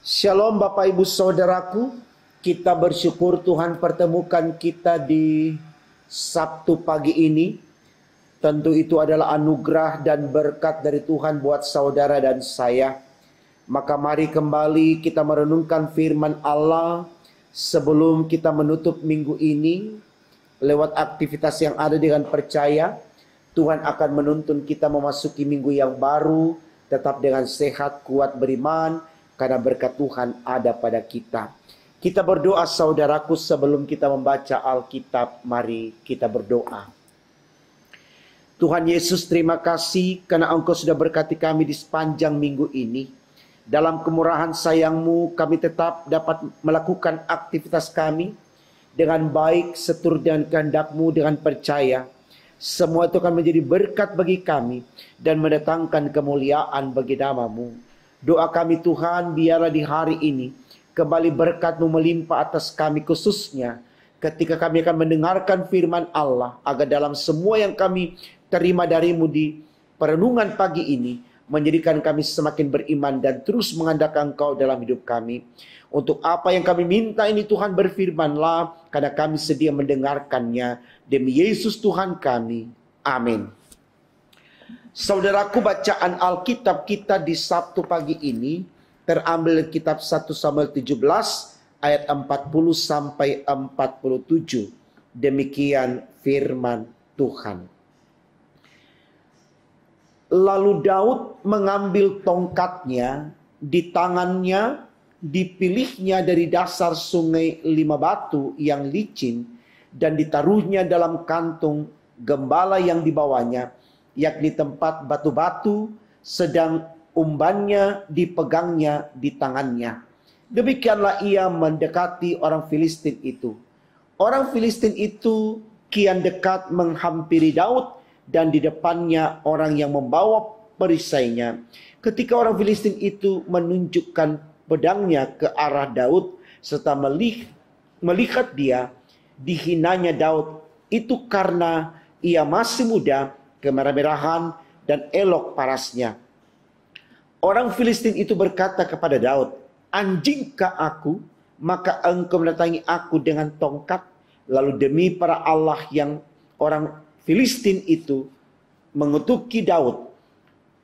Shalom Bapak Ibu Saudaraku, kita bersyukur Tuhan pertemukan kita di Sabtu pagi ini. Tentu itu adalah anugerah dan berkat dari Tuhan buat saudara dan saya. Maka mari kembali kita merenungkan firman Allah sebelum kita menutup minggu ini. Lewat aktivitas yang ada dengan percaya, Tuhan akan menuntun kita memasuki minggu yang baru, tetap dengan sehat, kuat beriman, karena berkat Tuhan ada pada kita. Kita berdoa saudaraku sebelum kita membaca Alkitab. Mari kita berdoa. Tuhan Yesus, terima kasih karena Engkau sudah berkati kami di sepanjang minggu ini. Dalam kemurahan sayang-Mu kami tetap dapat melakukan aktivitas kami dengan baik seturut dengan kehendak-Mu dengan percaya. Semua itu akan menjadi berkat bagi kami dan mendatangkan kemuliaan bagi nama-Mu. Doa kami Tuhan, biarlah di hari ini kembali berkat-Mu melimpah atas kami, khususnya ketika kami akan mendengarkan firman Allah, agar dalam semua yang kami terima dari-Mu di perenungan pagi ini, menjadikan kami semakin beriman dan terus mengandalkan Engkau dalam hidup kami. Untuk apa yang kami minta ini Tuhan, berfirman-Lah, karena kami sedia mendengarkannya. Demi Yesus Tuhan kami. Amin. Saudaraku, bacaan Alkitab kita di Sabtu pagi ini terambil dari kitab 1 Samuel 17 ayat 40 sampai 47. Demikian firman Tuhan. Lalu Daud mengambil tongkatnya, di tangannya dipilihnya dari dasar sungai 5 batu yang licin dan ditaruhnya dalam kantung gembala yang dibawanya, yakni tempat batu-batu, sedang umbannya dipegangnya di tangannya. Demikianlah ia mendekati orang Filistin itu. Orang Filistin itu kian dekat menghampiri Daud, dan di depannya orang yang membawa perisainya. Ketika orang Filistin itu menunjukkan pedangnya ke arah Daud, serta melihat dia, dihinanya Daud itu karena ia masih muda, kemerah-merahan, dan elok parasnya. Orang Filistin itu berkata kepada Daud, "Anjingkah aku, maka engkau mendatangi aku dengan tongkat?" Lalu demi para Allah yang orang Filistin itu mengutuki Daud.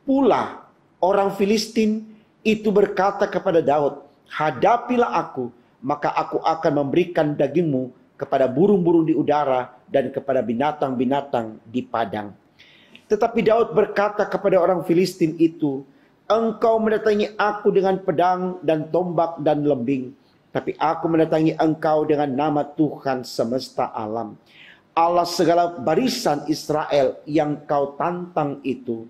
Pula orang Filistin itu berkata kepada Daud, "Hadapilah aku, maka aku akan memberikan dagingmu kepada burung-burung di udara dan kepada binatang-binatang di padang." Tetapi Daud berkata kepada orang Filistin itu, "Engkau mendatangi aku dengan pedang dan tombak dan lembing, tapi aku mendatangi engkau dengan nama Tuhan semesta alam, Allah segala barisan Israel yang kau tantang itu.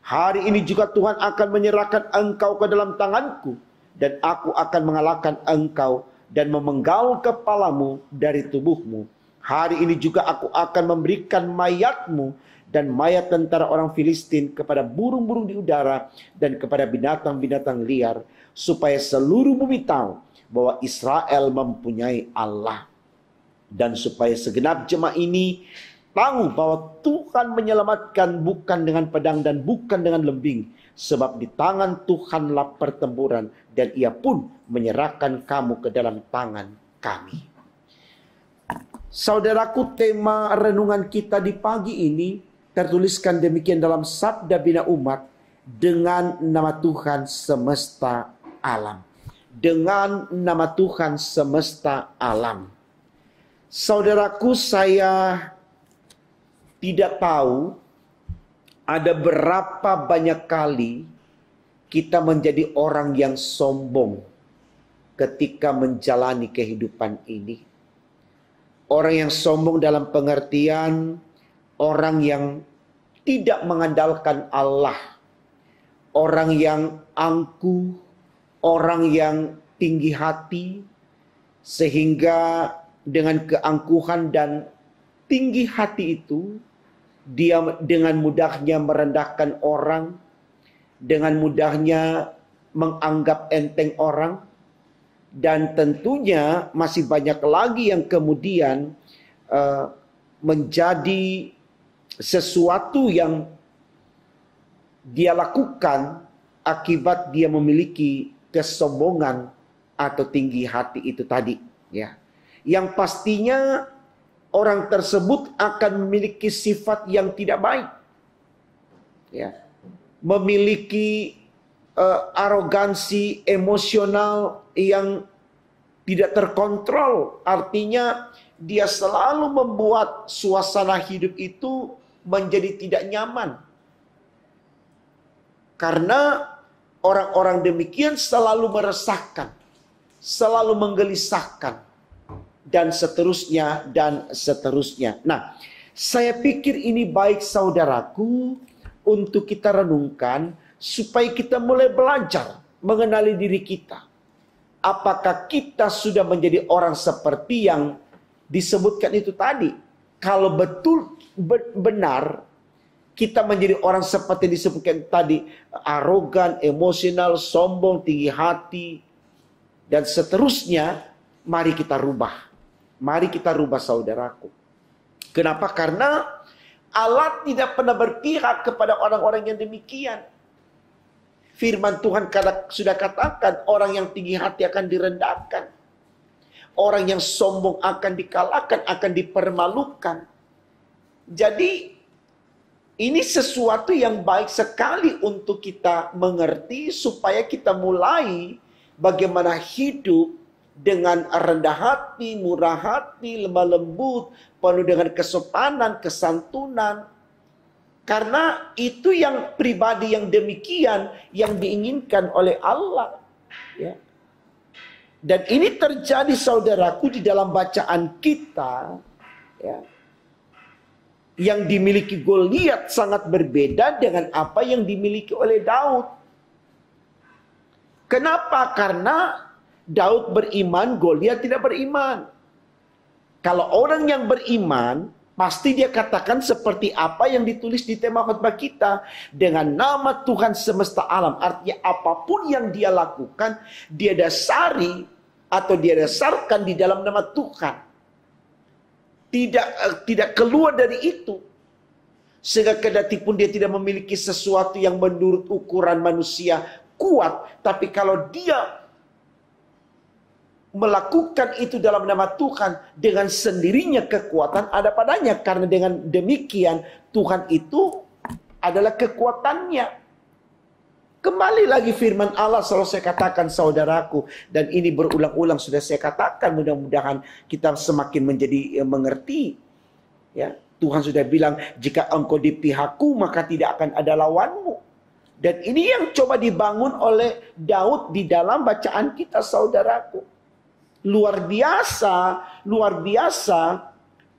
Hari ini juga Tuhan akan menyerahkan engkau ke dalam tanganku, dan aku akan mengalahkan engkau dan memenggal kepalamu dari tubuhmu. Hari ini juga aku akan memberikan mayatmu dan mayat tentara orang Filistin kepada burung-burung di udara dan kepada binatang-binatang liar, supaya seluruh bumi tahu bahwa Israel mempunyai Allah. Dan supaya segenap jemaah ini tahu bahwa Tuhan menyelamatkan bukan dengan pedang dan bukan dengan lembing, sebab di tangan Tuhanlah pertempuran, dan ia pun menyerahkan kamu ke dalam tangan kami." Saudaraku, tema renungan kita di pagi ini tertuliskan demikian dalam Sabda Bina Umat, dengan nama Tuhan semesta alam. Dengan nama Tuhan semesta alam. Saudaraku, saya tidak tahu ada berapa banyak kali kita menjadi orang yang sombong ketika menjalani kehidupan ini. Orang yang sombong dalam pengertian orang yang tidak mengandalkan Allah, orang yang angkuh, orang yang tinggi hati, sehingga dengan keangkuhan dan tinggi hati itu, dia dengan mudahnya merendahkan orang, dengan mudahnya menganggap enteng orang, dan tentunya masih banyak lagi yang kemudian menjadi sesuatu yang dia lakukan akibat dia memiliki kesombongan atau tinggi hati itu tadi, ya. Yang pastinya orang tersebut akan memiliki sifat yang tidak baik, ya. Memiliki arogansi emosional yang tidak terkontrol. Artinya dia selalu membuat suasana hidup itu menjadi tidak nyaman. Karena orang-orang demikian selalu meresahkan, selalu menggelisahkan, dan seterusnya, dan seterusnya. Nah, saya pikir ini baik saudaraku untuk kita renungkan, supaya kita mulai belajar mengenali diri kita. Apakah kita sudah menjadi orang seperti yang disebutkan itu tadi? Kalau betul benar kita menjadi orang seperti disebutkan tadi, arogan, emosional, sombong, tinggi hati, dan seterusnya, mari kita rubah. Mari kita rubah saudaraku. Kenapa? Karena Allah tidak pernah berpihak kepada orang-orang yang demikian. Firman Tuhan sudah katakan, orang yang tinggi hati akan direndahkan. Orang yang sombong akan dikalahkan, akan dipermalukan. Jadi, ini sesuatu yang baik sekali untuk kita mengerti, supaya kita mulai bagaimana hidup dengan rendah hati, murah hati, lemah lembut, penuh dengan kesopanan, kesantunan. Karena itu yang pribadi yang demikian yang diinginkan oleh Allah, ya. Dan ini terjadi saudaraku di dalam bacaan kita, ya. Yang dimiliki Goliat sangat berbeda dengan apa yang dimiliki oleh Daud. Kenapa? Karena Daud beriman, Goliat tidak beriman. Kalau orang yang beriman, pasti dia katakan seperti apa yang ditulis di tema khotbah kita. Dengan nama Tuhan semesta alam. Artinya apapun yang dia lakukan, dia dasari atau dia dasarkan di dalam nama Tuhan. Tidak keluar dari itu. Sehingga kendati pun dia tidak memiliki sesuatu yang menurut ukuran manusia kuat. Tapi kalau dia melakukan itu dalam nama Tuhan, dengan sendirinya kekuatan ada padanya. Karena dengan demikian Tuhan itu adalah kekuatannya. Kembali lagi firman Allah selalu saya katakan saudaraku, dan ini berulang-ulang sudah saya katakan, mudah-mudahan kita semakin menjadi mengerti, ya. Tuhan sudah bilang, jika engkau di pihakku maka tidak akan ada lawanmu. Dan ini yang coba dibangun oleh Daud di dalam bacaan kita saudaraku. Luar biasa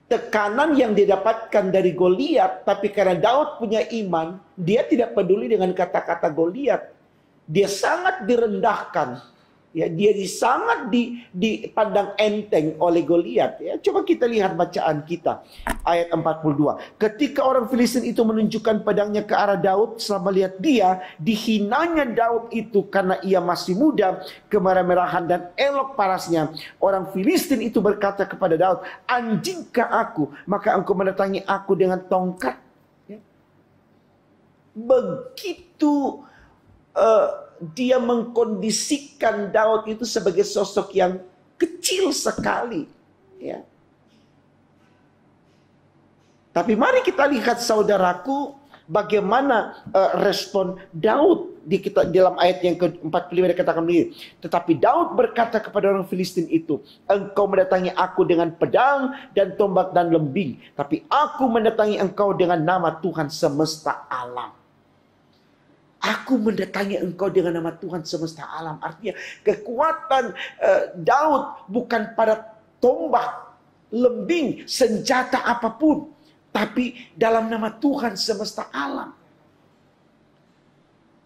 tekanan yang didapatkan dari Goliat. Tapi karena Daud punya iman, dia tidak peduli dengan kata-kata Goliat. Dia sangat direndahkan. Ya, dia sangat dipandang enteng oleh Goliat. Ya, coba kita lihat bacaan kita. Ayat 42. Ketika orang Filistin itu menunjukkan pedangnya ke arah Daud, setelah melihat dia, dihinanya Daud itu karena ia masih muda, kemerah-merahan dan elok parasnya. Orang Filistin itu berkata kepada Daud, anjingkah aku, maka engkau mendatangi aku dengan tongkat. Ya. Begitu dia mengkondisikan Daud itu sebagai sosok yang kecil sekali, ya. Tapi mari kita lihat saudaraku, bagaimana respon Daud di dalam ayat yang ke-45 dikatakan begini. Tetapi Daud berkata kepada orang Filistin itu, engkau mendatangi aku dengan pedang dan tombak dan lembing, tapi aku mendatangi engkau dengan nama Tuhan semesta alam. Aku mendatangi engkau dengan nama Tuhan semesta alam. Artinya kekuatan Daud bukan pada tombak, lembing, senjata apapun, tapi dalam nama Tuhan semesta alam.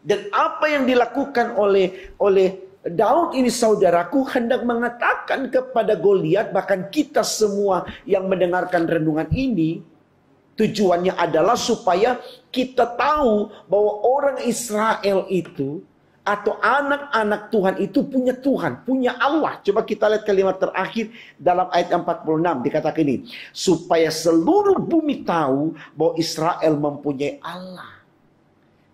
Dan apa yang dilakukan oleh Daud ini saudaraku hendak mengatakan kepada Goliat, bahkan kita semua yang mendengarkan renungan ini, tujuannya adalah supaya kita tahu bahwa orang Israel itu atau anak-anak Tuhan itu punya Tuhan, punya Allah. Coba kita lihat kalimat terakhir dalam ayat 46 dikatakan ini, supaya seluruh bumi tahu bahwa Israel mempunyai Allah.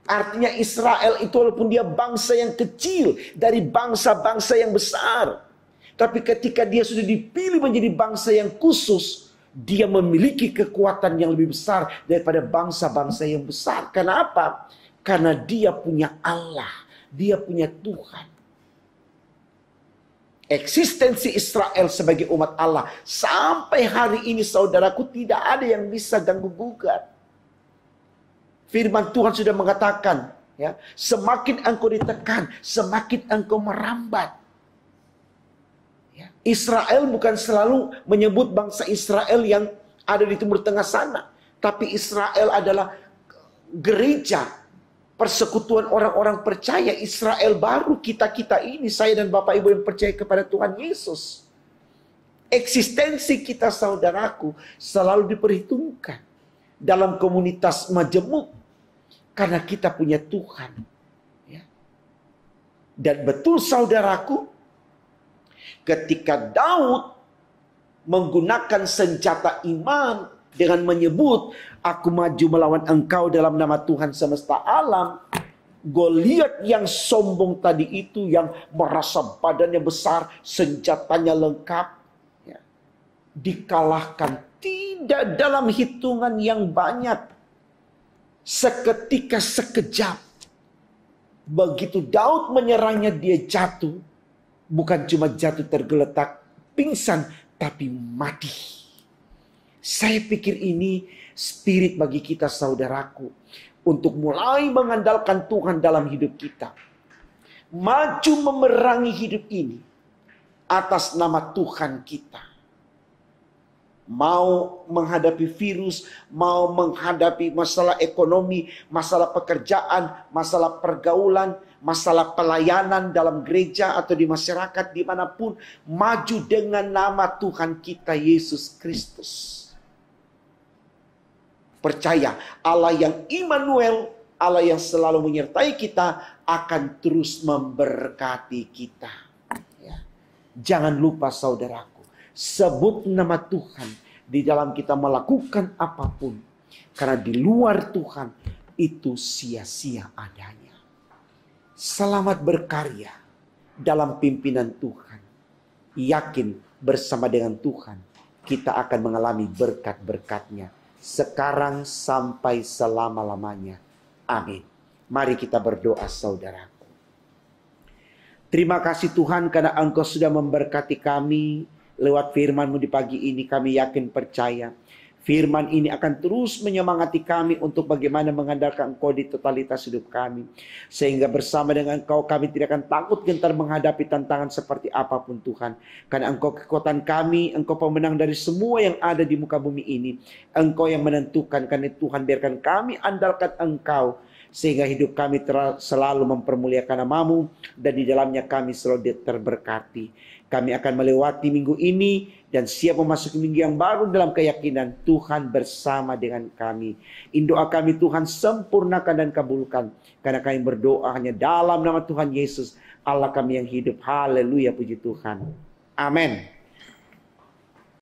Artinya Israel itu walaupun dia bangsa yang kecil dari bangsa-bangsa yang besar, tapi ketika dia sudah dipilih menjadi bangsa yang khusus, dia memiliki kekuatan yang lebih besar daripada bangsa-bangsa yang besar. Kenapa? Karena dia punya Allah, dia punya Tuhan. Eksistensi Israel sebagai umat Allah sampai hari ini, saudaraku, tidak ada yang bisa ganggu gugat. Firman Tuhan sudah mengatakan, ya, semakin engkau ditekan, semakin engkau merambat. Ya, Israel bukan selalu menyebut bangsa Israel yang ada di Timur Tengah sana, tapi Israel adalah gereja, persekutuan orang-orang percaya. Israel baru kita-kita ini, saya dan Bapak Ibu yang percaya kepada Tuhan Yesus. Eksistensi kita, saudaraku, selalu diperhitungkan dalam komunitas majemuk. Karena kita punya Tuhan. Ya. Dan betul, saudaraku, ketika Daud menggunakan senjata iman dengan menyebut, aku maju melawan engkau dalam nama Tuhan semesta alam, Goliat yang sombong tadi itu, yang merasa badannya besar, senjatanya lengkap, ya, dikalahkan tidak dalam hitungan yang banyak. Seketika, sekejap. Begitu Daud menyerangnya, dia jatuh. Bukan cuma jatuh tergeletak, pingsan, tapi mati. Saya pikir ini spirit bagi kita, saudaraku, untuk mulai mengandalkan Tuhan dalam hidup kita. Maju memerangi hidup ini atas nama Tuhan kita. Mau menghadapi virus, mau menghadapi masalah ekonomi, masalah pekerjaan, masalah pergaulan, masalah pelayanan dalam gereja atau di masyarakat dimanapun, maju dengan nama Tuhan kita Yesus Kristus. Percaya Allah yang Immanuel, Allah yang selalu menyertai kita, akan terus memberkati kita. Ya. Jangan lupa, saudaraku, sebut nama Tuhan di dalam kita melakukan apapun. Karena di luar Tuhan itu sia-sia adanya. Selamat berkarya dalam pimpinan Tuhan. Yakin bersama dengan Tuhan kita akan mengalami berkat-berkat-Nya sekarang sampai selama-lamanya. Amin. Mari kita berdoa, saudaraku. Terima kasih Tuhan karena Engkau sudah memberkati kami lewat firman-Mu di pagi ini. Kami yakin percaya firman ini akan terus menyemangati kami untuk bagaimana mengandalkan Engkau di totalitas hidup kami. Sehingga bersama dengan Engkau kami tidak akan takut gentar menghadapi tantangan seperti apapun Tuhan. Karena Engkau kekuatan kami, Engkau pemenang dari semua yang ada di muka bumi ini. Engkau yang menentukan, karena Tuhan biarkan kami andalkan Engkau. Sehingga hidup kami selalu mempermuliakan nama-Mu dan di dalamnya kami selalu terberkati. Kami akan melewati minggu ini dan siap memasuki minggu yang baru dalam keyakinan Tuhan bersama dengan kami. Doa kami Tuhan sempurnakan dan kabulkan. Karena kami berdoa hanya dalam nama Tuhan Yesus, Allah kami yang hidup. Haleluya, puji Tuhan. Amin.